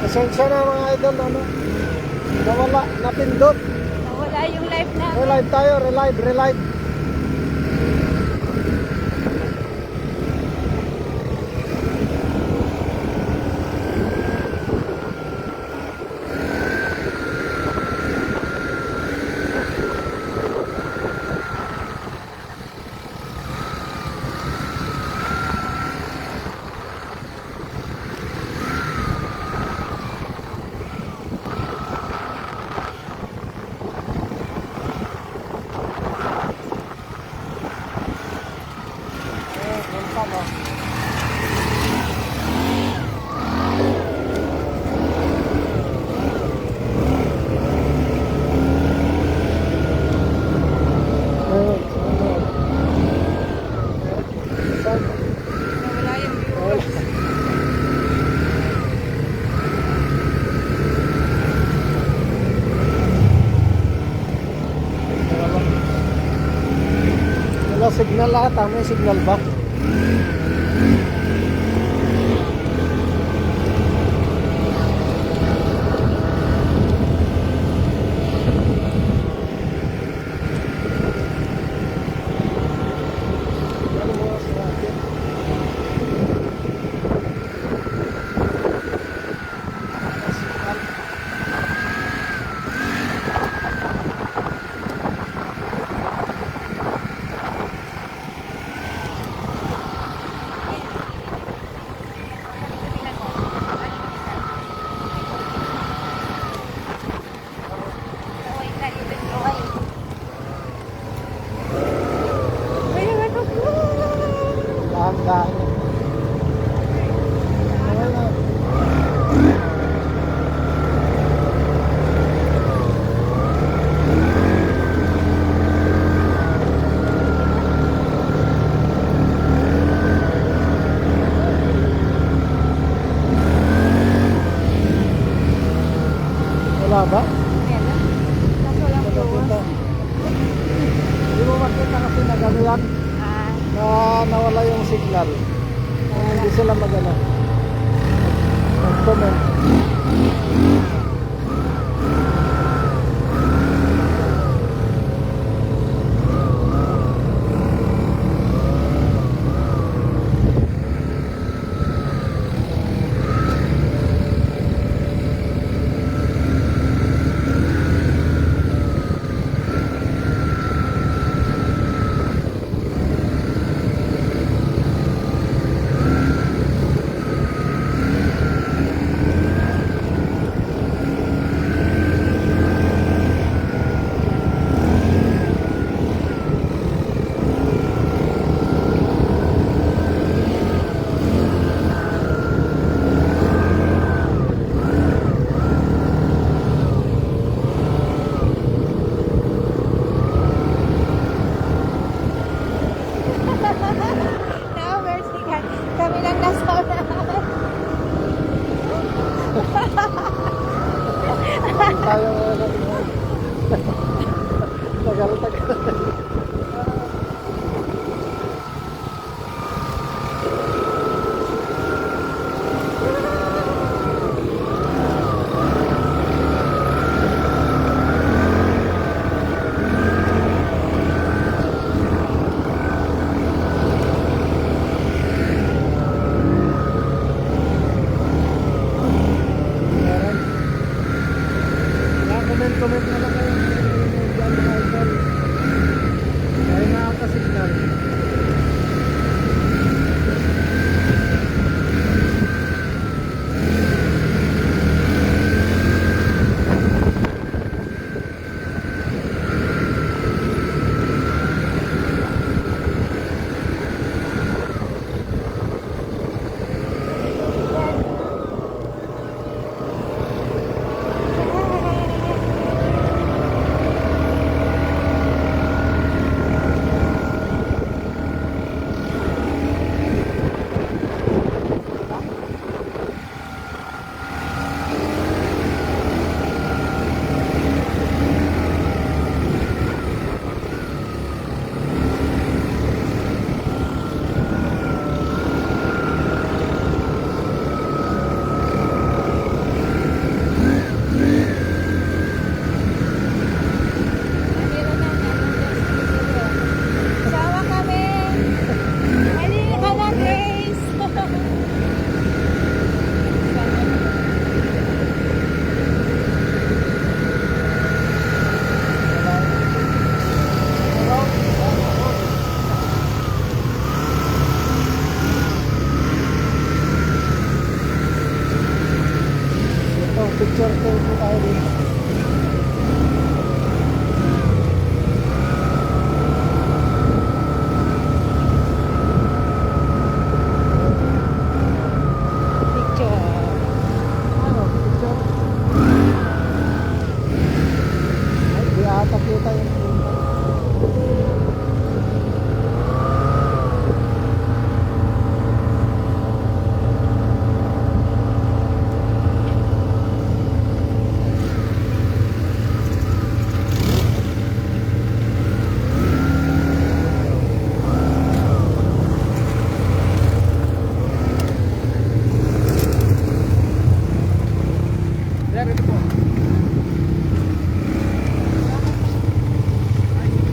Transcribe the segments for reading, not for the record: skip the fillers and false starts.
Pasensya na mga idol, ano? Nawala, napindot. Nawala yung live na. Relive tayo, relive. Nawala yung viewers. Wala signal lahat, may signal ba? Dahan-dahan. Wala ba? Kaso lang Nakita. viewers. Hindi mo makita kasi na gano'n yan. Na nawala yung signal. Hindi sila magana. Comment. Now, mercy ka. Kami lang nasa unahan. Tayo tagal. Comment Picture po tayo dito. Picture. Ano, picture? Ay, di ata kita yung punta.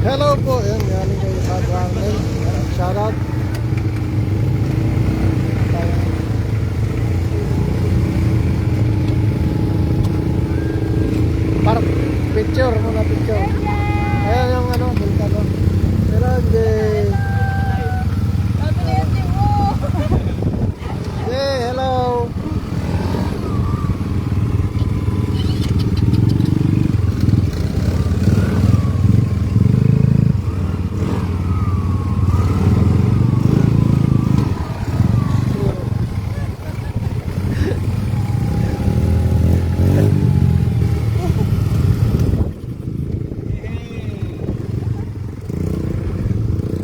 Hello po, yan galing kayo sa Guarnel. Shout out. Park picture muna picture. Ayan yung ano, bulkano. Pero hindi. Hey, hello.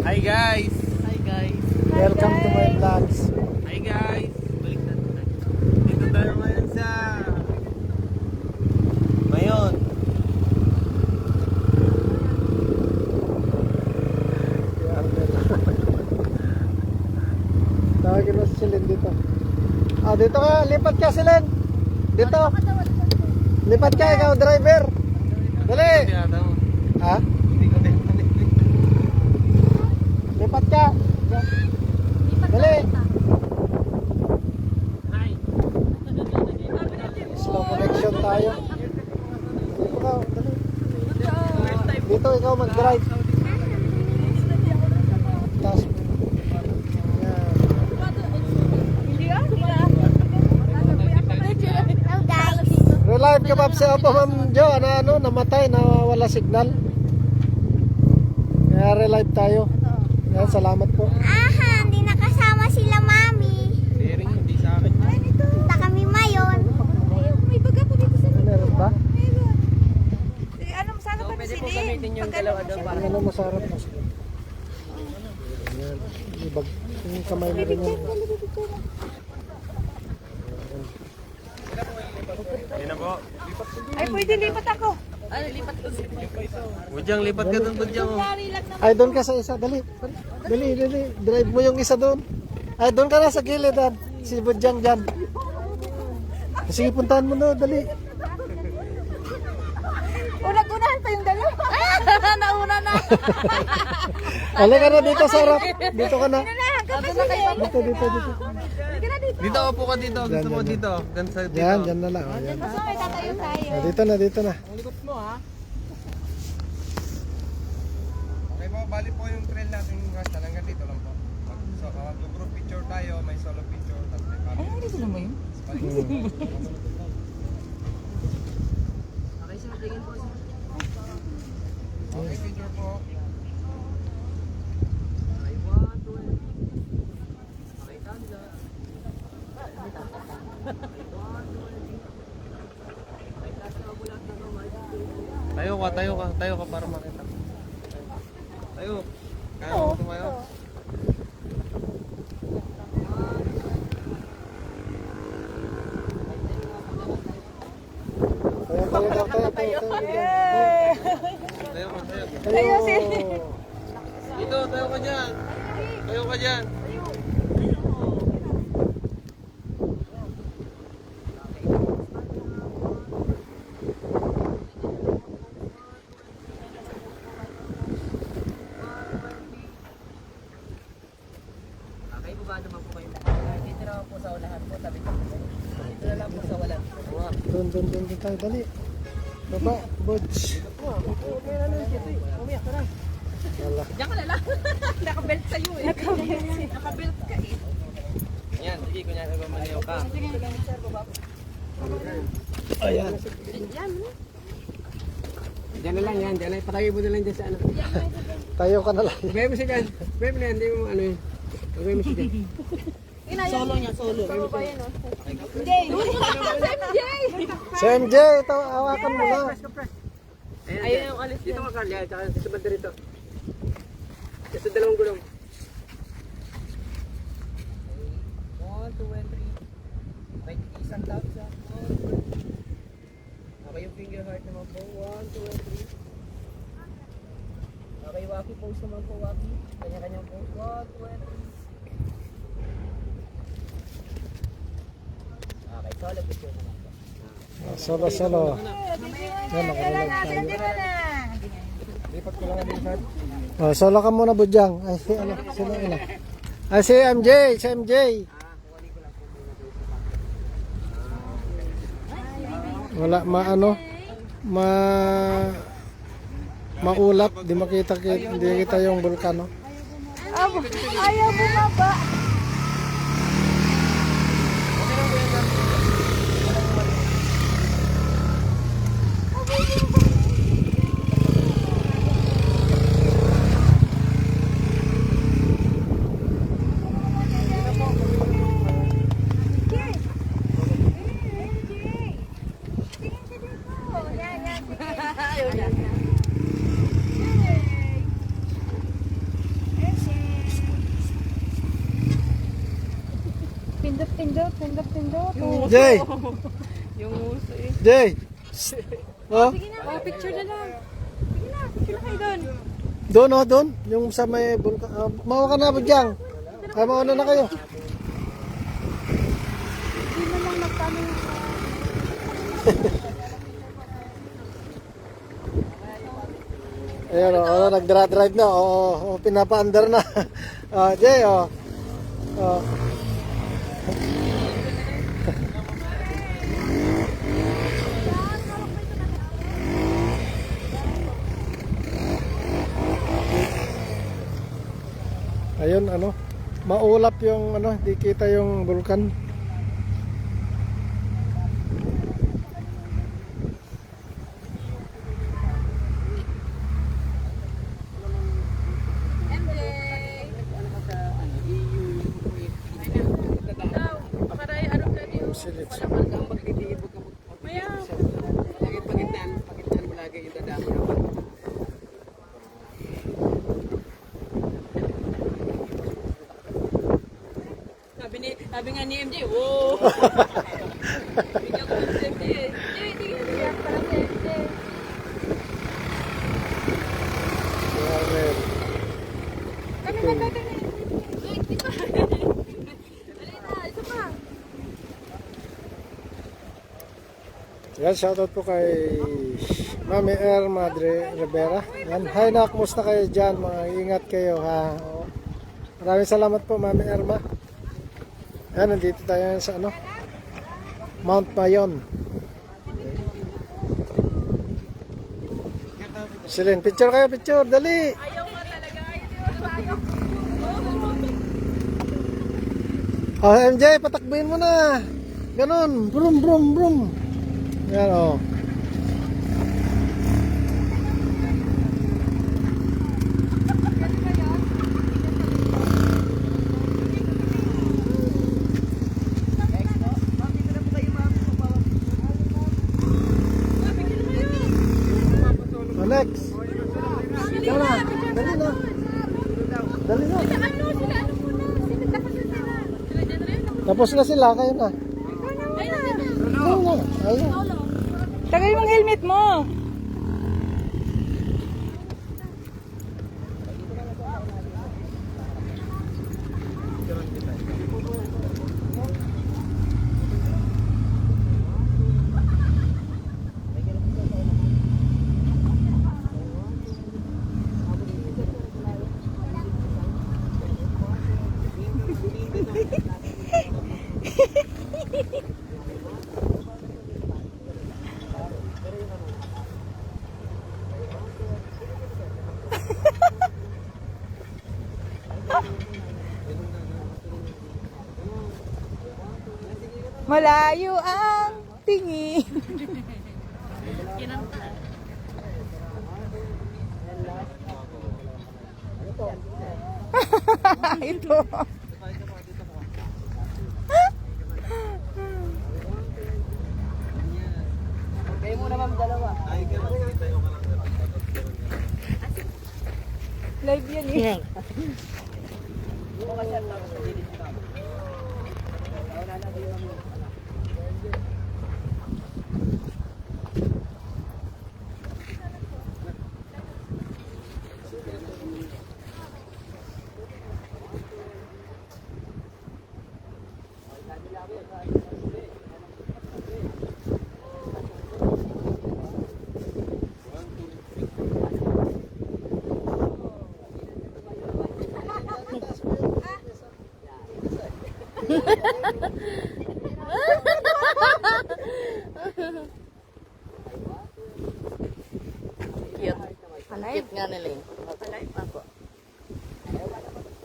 Hi guys! Hi guys. Welcome to my vlogs. Hi guys! Balik na tayo. Dito tayo ngayon sa Mayon. Tawagin mo si Celine dito. Ah, dito ka, lipat ka Celine. Dito. Lipat ka, ikaw driver. Dali. Tinata mo. Ha? Hindi ko din. Lipat ka. Dali. Hi! Slow connection tayo. Dito ka, dali. Dito ikaw mag-drive. Tapos, yan. Relive ka pa sa pa Ma'am Jo, ano, namatay, nawala signal. Kaya relive tayo. Yan, salamat po. Aha, hindi nakasama sila mami. Sharing hindi sa akin. Punta kami mayon. May baga po dito sa Meron ba? ano, sana pa Pwede po gamitin yung dalawa doon para Ano mo sa harap mo? Yan. Ibag, yung kamay mo rin yan. Yan na po. Ay, pwede lipat ako. Budyang, lipat ka doon, Budyang. Ay, doon ka sa isa. Dali. Dali, dali. Drive mo yung isa doon. Ay, doon ka na sa gilid. Si Budyang dyan. Sige, puntahan mo na. Dali. Unang-unahan pa yung dalawa. Nauna na. Ala ka na dito sa harap. Dito ka na. Hanggang na kayo. Dito, dito, dito. Dito, upo ka dito. Gusto mo dito. Gansa dito. Yan, dyan na lang. Oh, yan. Basta may tatayo tayo. Ah, dito na, dito na. Okay po, bali po yung trail natin hanggang hanggang dito lang po. So, group picture tayo, may solo picture, tapos may family. Ay, dito lang ba yun? Okay, picture po. Tayo ka para makita. Tayo. Kaya mo tumayo. Tayo, tayo, tayo, tayo, tayo, tayo. Tayo ka, tayo. Tayo. Dito, tayo ka dyan. Tayo ka dyan. Doon, doon, doon, doon tayo. Dali. Baba, Budge. Wala. Diyan ka na lang. Nakabelt sa'yo eh. Nakabelt ka eh. Yan, sige, kunyari ba maliw ka. Sige, sir, baba. Ayan. Diyan na lang yan, diyan na. Patawi mo na lang dyan sa ano. Tayo ka na lang. Sabay mo siya dyan. Sabay mo na yan, hindi mo ano yun. Sabay mo siya dyan. Si MJ, ito, hawakan mo na. Ayun yung alis dito ka, Carl. Tsaka sa banda rito. Sa dalawang gulong. 1, 2, and 3. May isang tap sa 1, 2, 3. Okay yung finger heart naman po. 1, 2, and 3. Okay, Waki pose naman po, Waki. Kanya-kanya po. 1, 2, and 3. Okay, solo picture naman po. Solo. Yan, nakaralag tayo. Lipat ko lang din, sir. Oh, solo ka muna, Budyang. Ay, si ano, sino ina? Ay, si MJ. Wala maulap, di kita yung bulkano. Ayaw bumaba. Pindot. Jay! Yung uso eh. Jay! Oh, Sige na. Oh, picture na lang. Sige na. Picture na kayo doon. doon. Yung sa may bulkan. Mawa ka na, Budyang. Ay, mauna na kayo. Hindi na lang nagtanong sa... Ayan nagdra-drive na. Pinapa-under na. Jay, Ayun, maulap yung di kita yung bulkan. Sabi nga ni MJ, wow! Bigyan ko si MJ. Tigil pala si MJ. Kami na dati na. Di ba? Dali na, isa pa. Yan, shoutout po kay Mami Madre Rivera. Yan, hi na, kumusta kayo dyan? Ingat kayo ha. Maraming salamat po, Mami Erma. Yan, nandito tayo sa Mount Mayon. Silin, picture kayo, dali. Ayaw nga talaga. Ayaw. MJ, patakbuhin mo na. Ganun, brum. Yan, Next. Dali na. Tapos na sila, kayo na. Ayun. Tagay mong helmet mo. Malayo ang tingi. Kinanta. Ito. Kayo muna ma'am, dalawa. Live yan eh. Cute nga nila eh. Ako.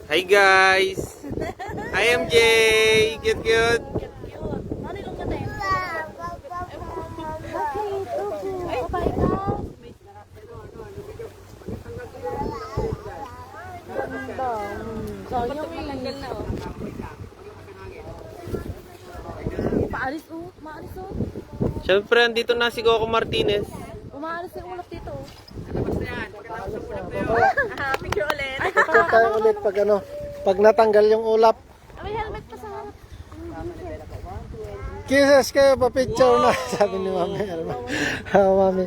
Hi guys! Hi MJ! Cute cute! Ano yung ganda yun? Ay, sayang yung tanggal na oh. Maalis oh, maalis oh. Siyempre, andito na si Coco Martinez. Umaalis yung ulap dito oh. Picture Picture ulit. tayo ulit pag ano, pag natanggal yung ulap. May helmet pa sa harap. Kisses kayo, pa-picture na, sabi ni Mami Elma. Mami.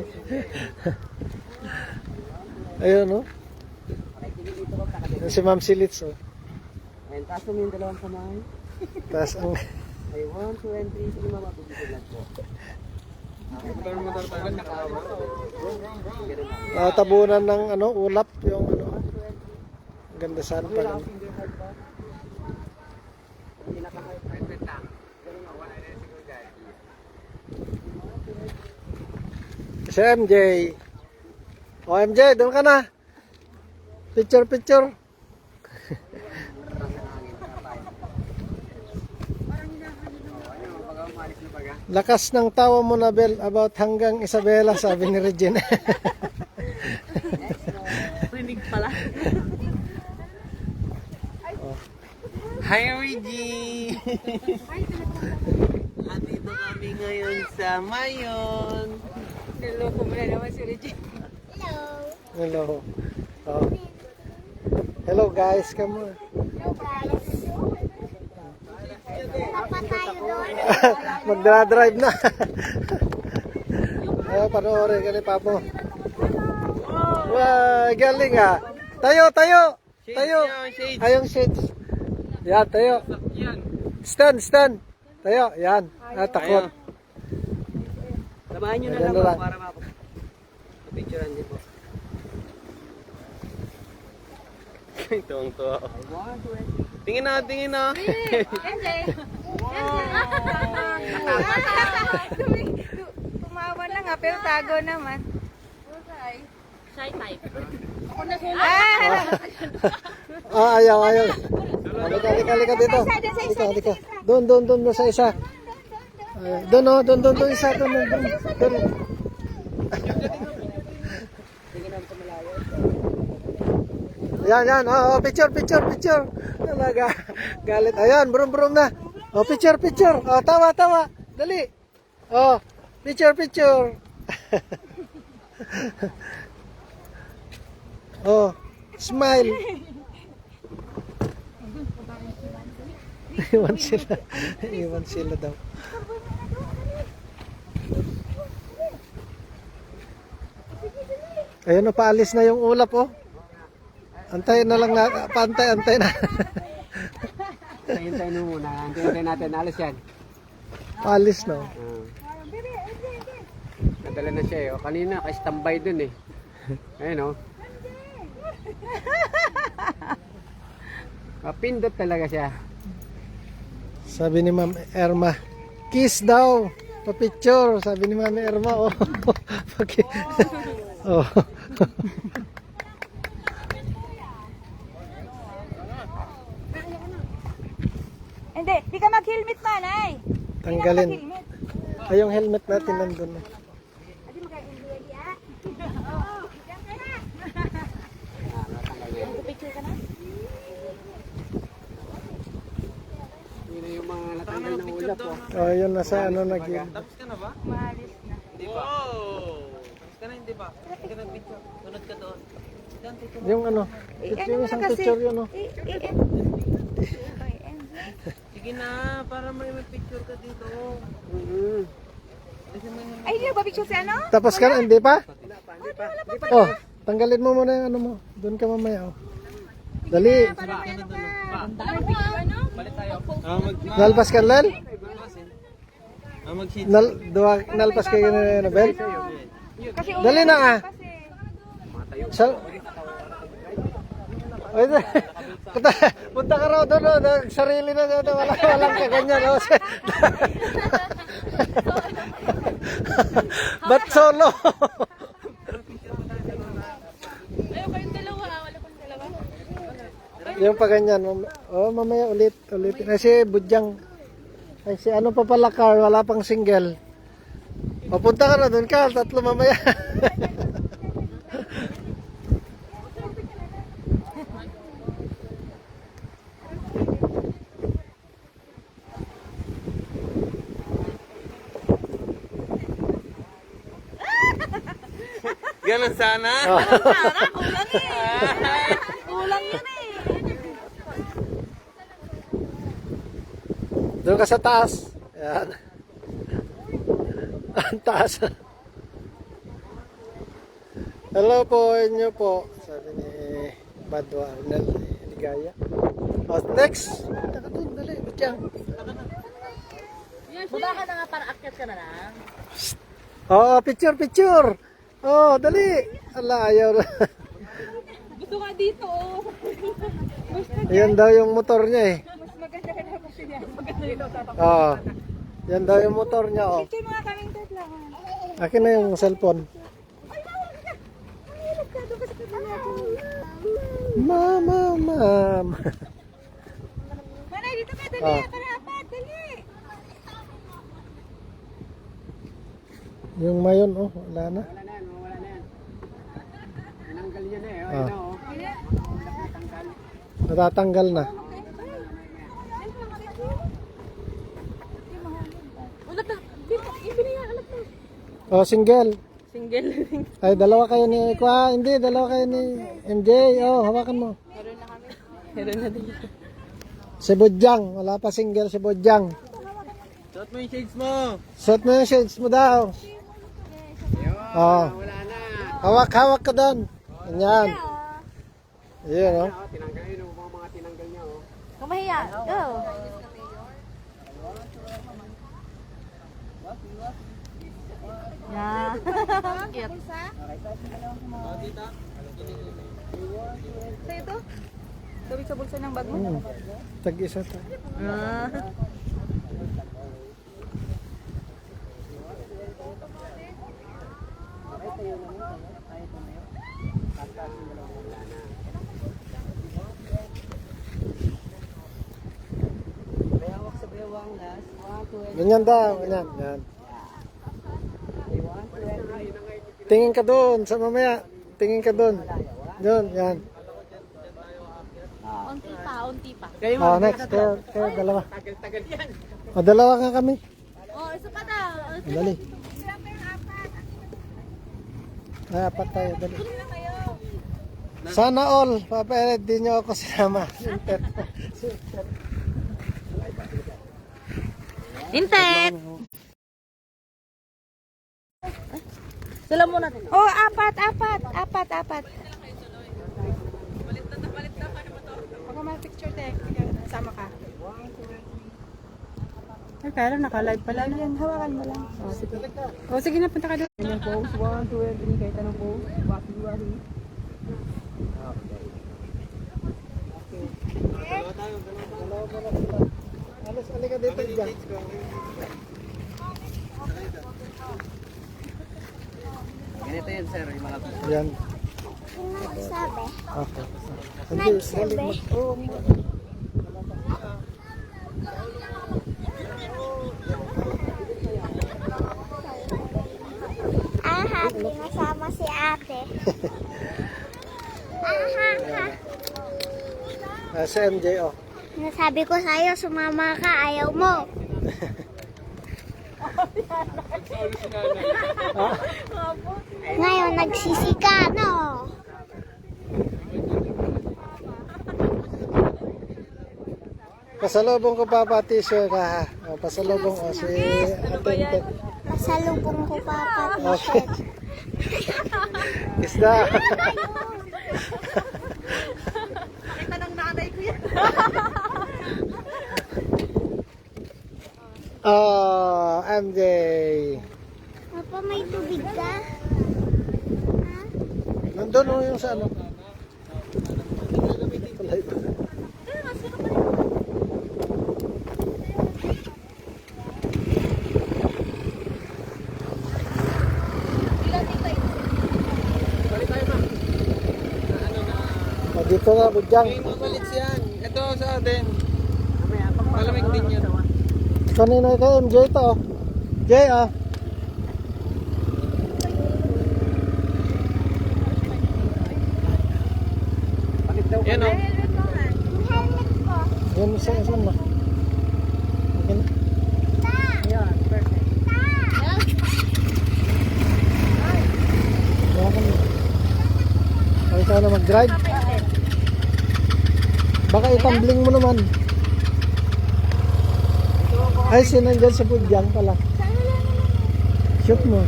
Ayun, oh. Yan si Ma'am Silits, oh. Ayan, taas mo yung dalawang kamay. Tapos ang Ay, 1, 2, and 3. Sige mama, pagkikulat po. tabunan ng ano, ulap, yung ano. Ang ganda sana pag ano. Si MJ. O MJ, doon ka na. Picture, picture. Lakas ng tawa mo na Bel about hanggang Isabela, sabi ni Regine. Rinig pala. Hi Reggie! Andito kami ngayon sa Mayon. Niloko mo na naman si Regine. Hello. Oh. Hello guys, come on. Papa tayo doon. Magdra-drive na. Ay, panoorin ka ni Papo. Wow, galing ah. Tayo, tayo. Tayo. Ayong shades. Yan, tayo. Stand, stand. Tayo, yan. Takot. Samahan nyo na Ayan lang na po lang. para mapapicturean din po. Tuwang-tuwa. 1, 2, and 3. Tingin na, tingin na. Tumawa na nga, pero tago naman. Shy type. Ako na sila. Ayaw, ayaw. Halika dito. Halika. Doon sa isa. Doon isa. Doon. Yan. Oh, picture. Talaga. Galit. Ayan, brum na. Oh, picture. Oh, tawa. Dali. Oh, picture. Oh, smile. Iwan sila daw. Ayun na, paalis na yung ulap, oh. Antayin na lang na, antay na. Hintayin mo muna. Hintayin natin. Alis yan. Paalis na. Nadala na siya eh. O, kanina, ka-standby dun eh. Ayun o. Kapindot talaga siya. Sabi ni Ma'am Irma, kiss daw, pa-picture. Sabi ni Ma'am Irma, oh. Oh. Hindi, di ka mag-helmet man ay. Tanggalin. Ay, yung helmet natin nandun. Eh. Yun na yung mga natanggal ng ulap po. Oh, yun nasa ano naging. Tapos ka na ba? Hindi pa. Tapos ka na, hindi pa. Hindi ka nag-picture. Sunod ka doon. Diyan, picture. Yung ano, picture, yung isang picture yun. Oh. Sige na, para may picture ka dito. Ay, hindi ba picture si ano? Tapos ka na, hindi pa? Oh, tanggalin mo muna yung ano mo. Doon ka mamaya. Oh. Dali. Balik tayo. Nalpas ka, Lel? Mag-sheet. Nalpas kayo na Nabel? Kasi Dali na ah. Sa... Ay, punta ka raw doon, oh, sarili na doon, walang kaganyan. Oh. Ba't solo? Ayaw kayong dalawa. Wala pang dalawa. Yung pa ganyan, oh, mamaya ulit. Ay, si Budyang. Ay, si ano pa pala car, wala pang single. O, punta ka na doon ka, tatlo mamaya. Ganun sana. kulang yun eh. Doon ka sa taas. Ayan. Ang taas. Hello po, inyo po. Sabi ni Badwa Arnel Ligaya. Oh, next. Punta ka doon, dali. Budyang. Baba ka na nga para akyat ka na lang. Oh, picture. Oh, dali. Ala, ayaw na. Gusto ka dito oh. Yan daw yung motor niya eh. Mas maganda ka daw kasi niya. Maganda dito tatak. Oh. Yan daw yung motor niya oh. Picture mga kaming tatlo. Akin na yung cellphone. Ay, mawag ka. Mahirap ka doon kasi natin. Mama. Manay, dito ka. Dali. Ah. Para apat. Dali. Yung mayon oh, wala na. Wala na yan, wala na yan. Tinanggal niya na eh. Ah. Ayun na oh. Natanggal. Natatanggal na. Ulat na. Dito. Ibili nga. Ulat na. Oh, single. Single. Ay, dalawa kayo ni hindi, dalawa kayo ni MJ. Oh, hawakan mo. Meron na dito. Si Budyang, wala pa single si Budyang. Suot mo yung shades mo. Suot mo yung shades mo daw. Oh. Wala na. Hawak ka doon. Ganyan. Yun, oh. Oh, tinanggal yun yung mga tinanggal niya oh. Kumahiya. Go. Na. Cute. Sa ito? Tubig sa bulsa ng bag mo? Tag-isa to. Bewak sa bewang last. 1, 2, Ganyan daw, ganyan. Yan. Tingin ka doon sa mamaya. Tingin ka doon. Doon, yan. Unti pa. Oh, next. Kayo, dalawa. tagal-tagal yan. O, dalawa nga kami. Oh, isa pa daw. Dali. Ay, apat tayo, dali. Sana all. Papa, di nyo ako sinama. Sintet. Intet! Sila muna. Oh, apat. Palit na. Pag may picture tayo, sama ka. Ay, kaya naka-live pala. Yan, hawakan mo lang. Oh, sige na, punta ka doon. Yung pose, 1, 2, and 3. Kahit anong pose. Wasi-wasi. Alis, alika dito dyan. Ganito yun sir, yung mga Yan. Sabi. Okay. Hindi, Nagsabi. Hindi nasama si ate. Aha. Si MJ, oh. Nasabi ko sa'yo, sumama ka, ayaw mo. Ngayon, nagsisi ka, no? Pasalubong ko pa t-shirt ha. Oh, pasalubong ko si Atente. Pasalubong ko pa t-shirt. Isda. Kita ng nanay ko yan. Oh, MJ. Papa, may tubig ka? Ha? Nandun oh, yung sa ano. Oh, dito na, Budyang. Malit yan. Ito sa atin. Malamig din yan. Kanina kay MJ to. Oh. Jay, ah. Yan o. Yung helmet ko. Yan sa saan na. Okay na. Hawakan mo. Ay, ikaw na mag-drive. Baka itambling mo naman. Ay, sinandyan sa Budyang pala. Shoot mo.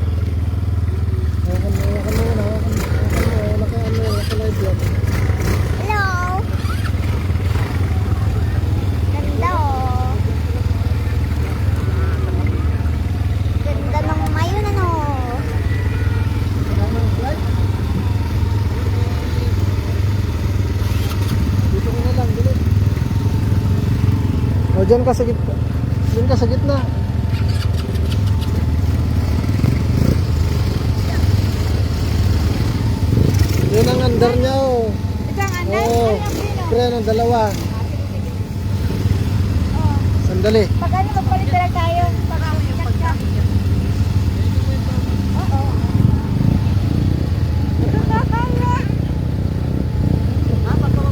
Hawakan mo, hawakan mo, hawakan mo. Hawakan mo, naka-live yan. Hello. Ganda oh. Ganda ng mayon ano. Dito mo na lang, bilis. O, dyan ka sa gitna. Dyan ka sa gitna. Yun ang andar niya, oh. Ito ang anak. Oo. Preno, dalawa. Sandali. Pag ano, magpalit na lang tayo. Pag Oo.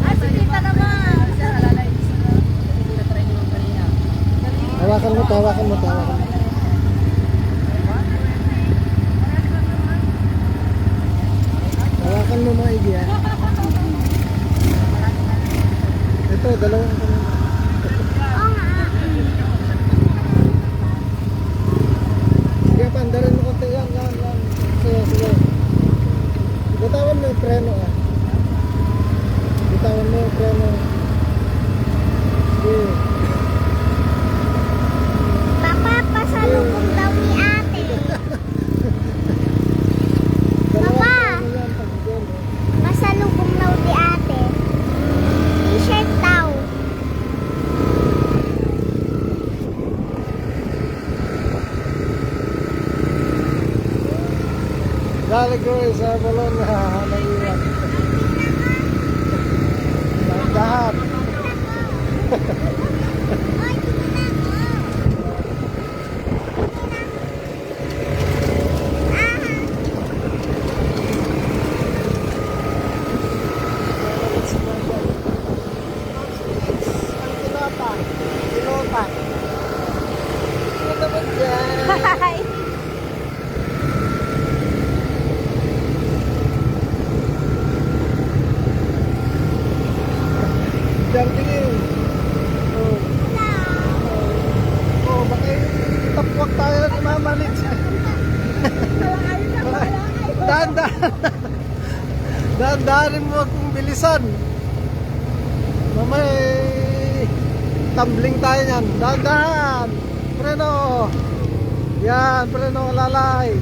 Ah, si Tita naman. Hawakan mo to, hawakan mo to, hawakan mo. Hawakan mo mga igiyan. Ito, dalawang Oo nga. Sige, pandarin mo konti yan, yan, yan. Sige, sige. Bitawan mo yung preno, ah. Bitawan mo yung preno. Sige. Papa, pasalubong daw ni ate. Dalawang Papa! preno yan, pag dyan, oh. Pasalubong daw ni ate. T-shirt daw. Dali ko sa balon na naiwan. Dahan. Ay, tingnan mo. Hi. Jardinin. Oh. Oh, baka tapwak tayo ni Mama Litz. Dahan-dahan. Dahan-dahanin mo kung bilisan. Mamay tumbling tayo yan. Dahan-dahan. Preno. Yan, preno, lalay.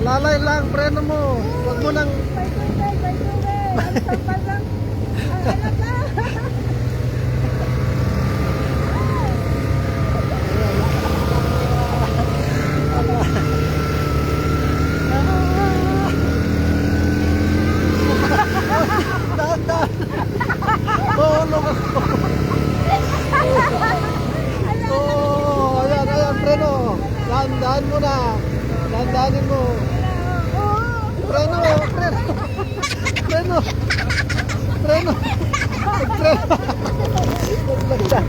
Lalay lang, preno mo. Huwag mo nang tulog ako. Oh, ayan, ayan, preno. Dahan-dahan mo na. Dahan-dahanin mo. Preno, preno. Preno. Preno. Preno. Naglagda.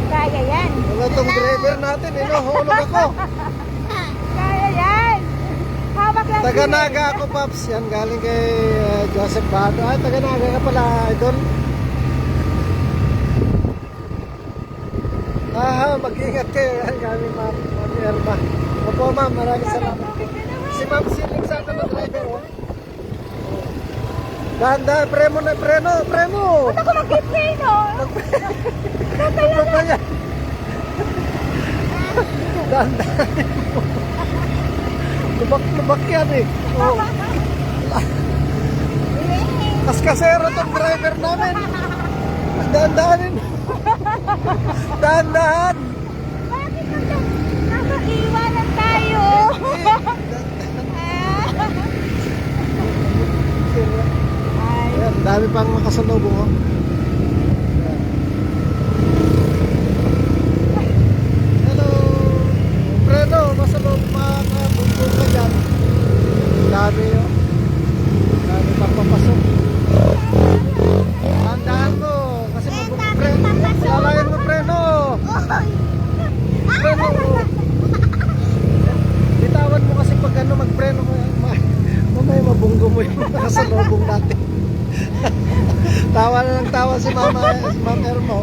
Kaya yan. Wala tong driver natin, inuhulog ako. Kaya yan. Hawak lang. Taga-Naga ako, Paps. Yan, galing kay Joseph Bado. Ay, Taga-Naga ka pala, idol. Mag-ingat kayo. Yan, galing Ma'am Irma. Opo, Ma'am. Maraming salamat. Si Ma'am Silig sa akin na driver, oh. Dahan-dahan, premo na, premo. Ako mag-preno. Ano ba yan? Dahan-dahan. Lubak yan eh. Oh. Kaskasero tong driver namin. Dahan-dahanin. Dahan-dahan. Bakit nakaiwanan tayo? Ayan, dami pang makasalubong, oh. Hello. Fredo, masalubong makakabungkong ka dyan. Dami, oh. Dami pang papasok. Tandaan mo, kasi lalayan mo, Freno. Freno. Bitawan mo kasi pag ano, mag-preno mo. Mamaya mabunggo mo yung nakasalubong natin. Tawa na ng tawa si Ma'am Irma.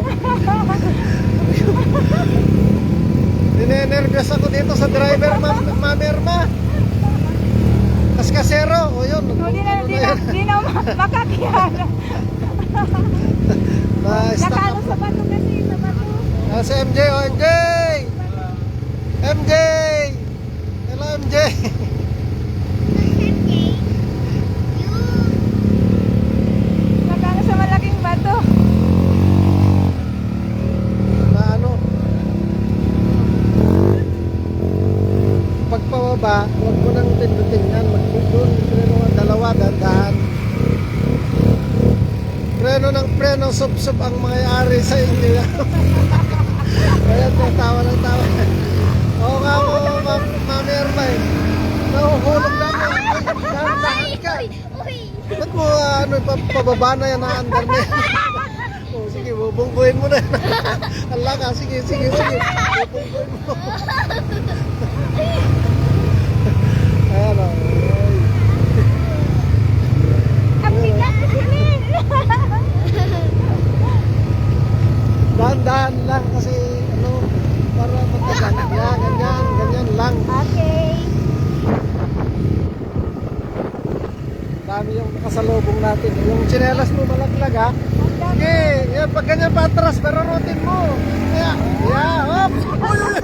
Ninenervyos ako dito sa driver, Ma'am Irma. Kaskasero, o yun. Di na makakiyana. Nakalo sa bato kasi, sa bato. Si MJ, o MJ! MJ! Hello, MJ! Nakalo sa malaking bato. Na ano? Pagpababa, huwag mo nang tindutin magpudon, preno ang dalawa, dandahan. Preno ng preno, sub-sub ang mayayari sa inyo. Ayan, tawa ng tawa. Oo nga mo, Ma'am Irma eh. Nahuhulog na mo. Dahan-dahan ka. Ba't mo pababa na yan, naandar na yan? Oh, sige, bubungguin mo na. Ala ka, sige. Bubungguin mo. Ayan o. Ang bigat kasi. Dahan-dahan lang kasi ano, para magkagan. Ganyan lang. Okay. Dami yung nakasalubong natin. Yung tsinelas mo malaglag ha. Sige, yan, pag ganyan pa atras, pero rotin mo. Kaya, oops. Uy.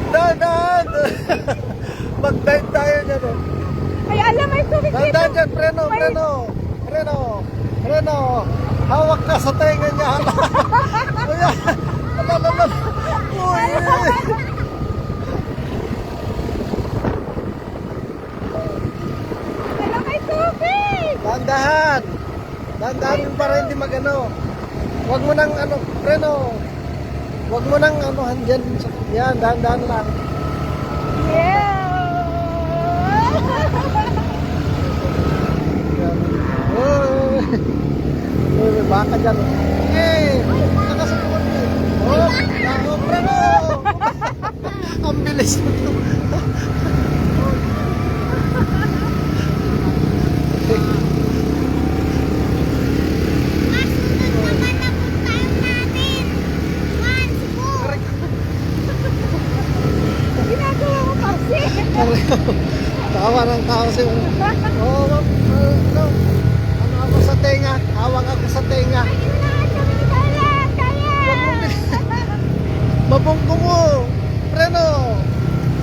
Dahan. Mag-dive tayo dyan o. Ay, alam, may tubig dito. Dahan dyan, preno. Hawak ka sa tenga niya. Alala. Uy. Alam, may tubig. Dahan yun para hindi magano. Huwag mo nang ano, preno. Huwag mo nang ano, handyan. Yan, dahan lang. Yeah. Yan. Uy, may baka dyan. Nakasakuan mo. Preno. Ang bilis mo to. Ginagawa ko kasi. Tawa ng tao siya. Oo, ma'am. Ano ako sa tenga? Hawak ako sa tenga. Mabungko mo. Preno.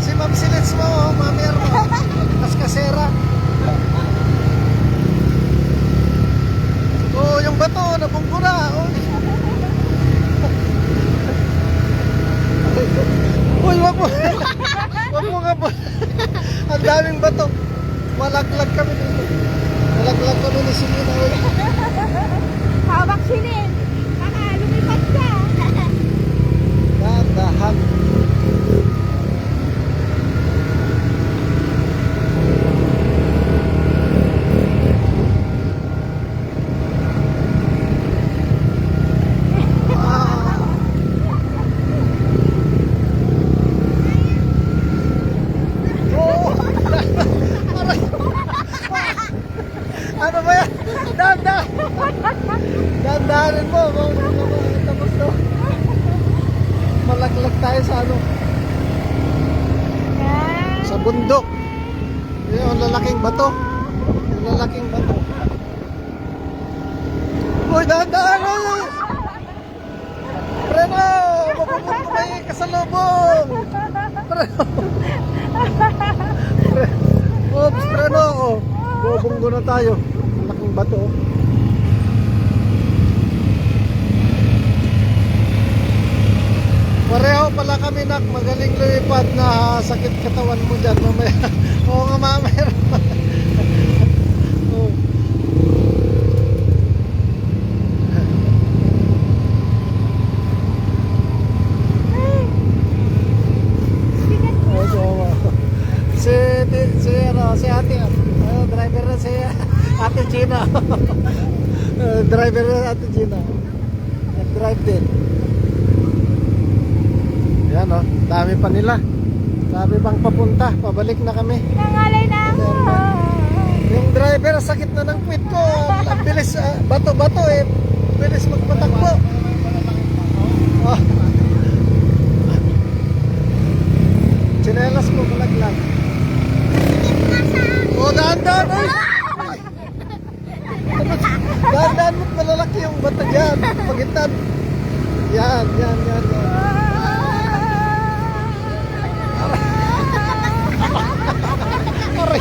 Si Ma'am Silits mo, Ma'am Irma. Kaskasera. Oo, yung bato, nabungko na. Uy, wag mo. Wag mo nga po. Ang daming bato. Malaglag kami dito. Malaglag kami ni Silina. hawak silid. Baka lumipad ka. Dahan. Oh! Aray! Ano ba yan? Dahan! Dahan-dahanin mo. Tapos to. Malaglag tayo sa ano? Sa bundok. Yun, ang lalaking bato. Ang lalaking bato. Uy, dahan-dahan! Uy! Preno! Mabubog ko may kasalubong! Preno! Oops, preno! Bubunggo na tayo. Ang laking bato. Pareho pala kami, nak. Magaling lumipad na sakit katawan mo dyan mamaya. Oo nga, mamaya. Oo. Oo, si ate, driver na si ate Gina. Driver na ate Gina. Nag-drive din. Yan o, dami pa nila. Dami pang papunta, pabalik na kami. Nangalay na ako. Yung driver, sakit na ng quit ko. Ang bilis, bato-bato eh. Bilis magpatakbo. Oh. Chinelas mo, malaglag. Oh, dahan-dahan eh. Dahan-dahan mo, malalaki yung bato dyan. Pagitan. Yan. Aray.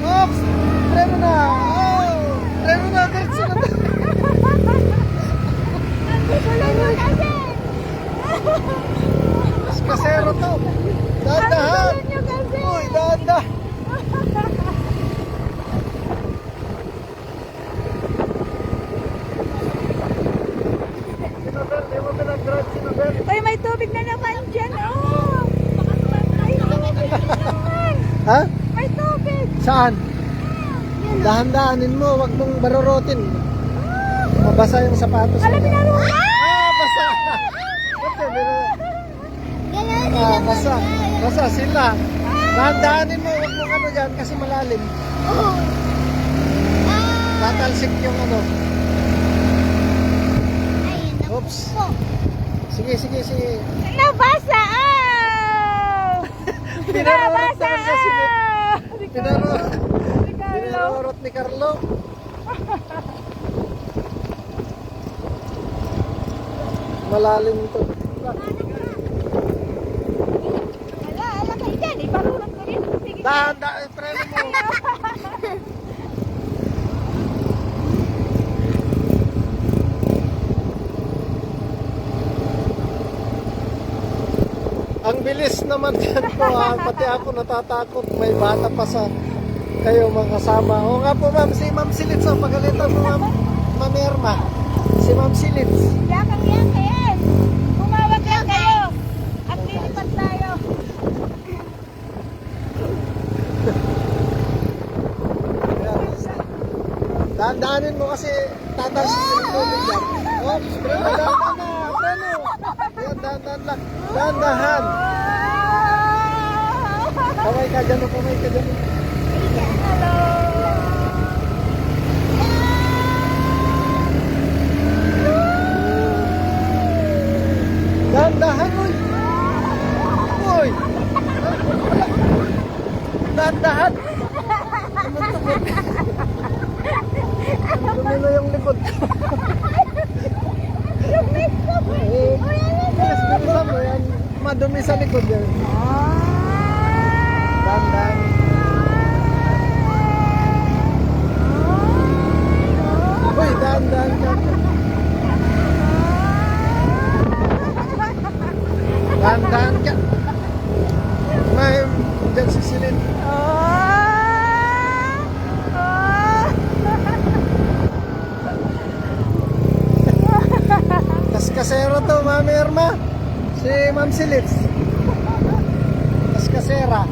Oops! Preno na! Oh! Preno na! Diretso na! Mas kasero to! Dahan-dahan! Uy, dahan-dahan! Sinabel, di mo pinag-drive, Sinabel. Uy, may tubig na naman dyan. Oh. May tubig naman. Ha? May tubig. Saan? Dahan-dahanin mo, wag mong barorotin. Mabasa yung sapatos. Alam, pinaro. Basa! Basa. Basa sila. Dahan-dahanin mo, wag mong ano dyan kasi malalim. Tatalsik yung ano. Oops. Sige. Nabasa! Oh! Nabasa! Pinarorot ni Carlo. Malalim to. Ala kayo dyan. Iparurot ko rin. Sige. Dahan-dahan, preno mo. Ang bilis naman yan po ha. Pati ako natatakot. May bata pa sa kayo mga kasama. Oo nga po ma'am, si Ma'am Silits. Pagalitan mo Ma'am Irma. Si Ma'am Silits. Yakang yan kayo. Umawag lang kayo. At lilipat tayo. Dahan-dahanin mo kasi tatalsik yung tubig dyan. Oops, preno, dahan-dahan na. Preno. Yan, dahan-dahan lang. Dahan-dahan. Kamay ka dyan. Hello. Dahan-dahan, uy. Uy. Dahan-dahan. Dumi na yung likod ko. Bilis-bilisan mo yan. Madumi sa likod yan. Dahan-dahan. Uy, dahan-dahan ka. Dahan-dahan ka. May dyan si Silin. Oh! Mami Irma. Si Ma'am Silits. Kaskasera.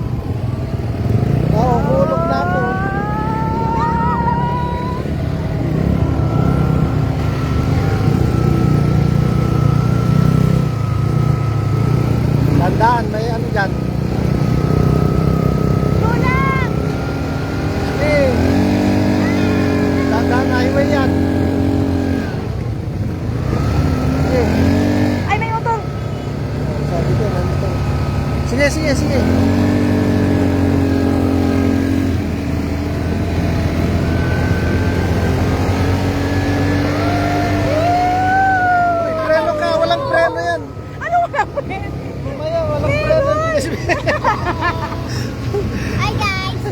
Oo, hulog na po. Tandaan, may ano dyan. Tulak! Eh, tandaan na highway yan. Eh, Ay, may motor! sabi ko, nandito. Sige, sige, sige. Uy, preno ka, walang preno yan. Ano wala pa rin? Mamaya, walang preno. Hi, guys!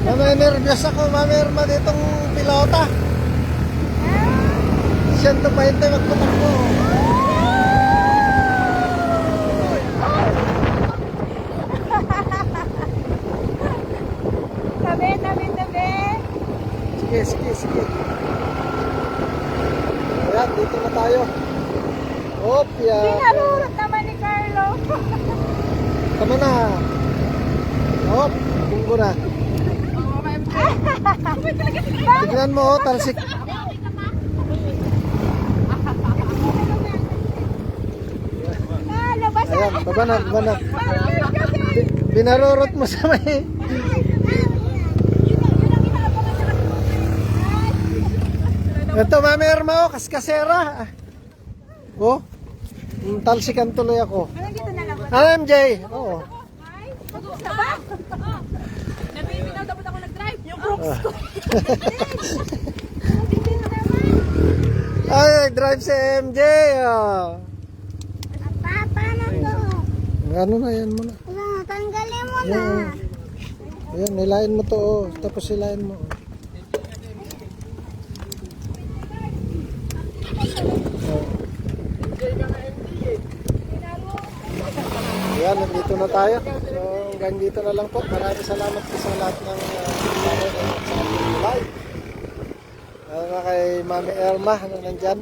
Mami, nervyos ako, Mami Irma, ditong pilota. 120 magpatakbo. Tabi, tabi, tabi! Sige, sige, sige. Ayan, dito na tayo. Hop, yan. Pinarurot naman ni Carlo. Tama na. Hop, bunggo na. Tignan mo, oh, talsik. Labas Ayan, baba na, baba na. Binarurot mo sa may... Ito, Mami Irma, oh, kaskasera. Oh, talsikan tuloy ako. Nandito na lang. Ano, MJ? Oo. Nabibinaw dapat ako nag-drive. Yung Brooks ko. Ay, drive si MJ. Oh. Papa na to. Ano na, yan mo na. Tanggalin mo na. Yan. Ayan, nilain mo to, oh. Tapos nilain mo. Oh. Ayan, nandito na tayo. So, hanggang dito na lang po. Maraming salamat po sa lahat ng live. Nga kay Mami Irma na nandyan.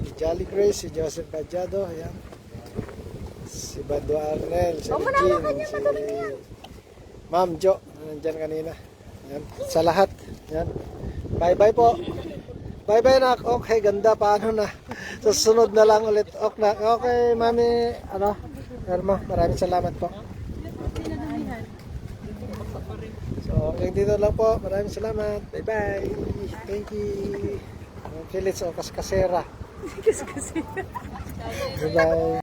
Si Jolly Grace, si Joseph Cajado. Ayan. Si Bado Arnel, si Regine, si Ma'am Jo na nandyan kanina. Ayan. Sa lahat. Ayan. Bye-bye po. Bye-bye na. Okay, ganda. Paano na? Susunod na lang ulit. Okay, Mami, Irma, maraming salamat po. So, hanggang dito lang po. Maraming salamat. Bye-bye. Thank you. Philips o Kaskasera. Bye-bye.